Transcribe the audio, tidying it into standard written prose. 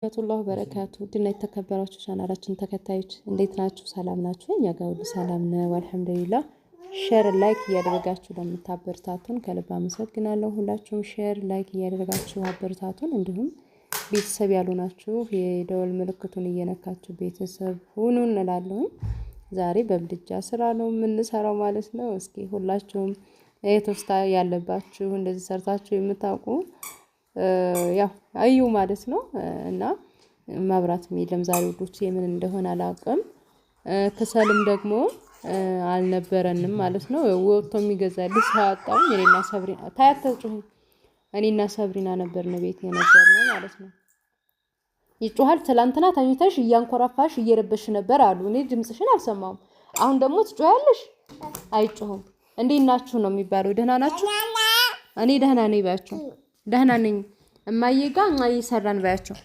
ወራህመቱላሂ ወበረካቱ ድና የተከበራችሁ ቻናላችን ተከታዮች እንዴት ናችሁ? ሰላም ናችሁ? እኛ ጋር ሁሉ ሰላም ነው አልሐምዱሊላህ። ሼር ላይክ እያደረጋችሁ ለምታበረታቱን ከልብ አመሰግናለሁ። ሁላችሁም ሼር ላይክ እያደረጋችሁ አበረታቱን። እንዲሁም ቤተሰብ ያልሆናችሁ የደወል ምልክቱን እየነካችሁ ቤተሰብ ሁኑ እንላለሁ። ዛሬ በምድጃ ስራ ነው የምንሰራው ማለት ነው። እስኪ ሁላችሁም ቶስታ ያለባችሁ እንደዚህ ሰርታችሁ የምታውቁ ያው አዩ ማለት ነው። እና መብራትም የለም ዛሬ ውዶች የምን እንደሆነ አላውቅም። ከሰልም ደግሞ አልነበረንም ማለት ነው። ወጥቶ የሚገዛልኝ ሳጣው እኔና ሰብሪና ታያታችሁ እኔና ሰብሪና ነበርን ቤት የነበርነው ማለት ነው። ይጮሃል ትላንትና ተኝተሽ እያንኮራፋሽ እየረበሽ ነበር አሉ። እኔ ድምጽሽን አልሰማሁም። አሁን ደግሞ ትጮያለሽ። አይጮህም። እንዴት ናችሁ ነው የሚባለው? ደህና ናችሁ? እኔ ደህና ነኝ ባያችሁ። ደህና ነኝ እማዬ ጋር እማዬ ሰራን ባያቸው።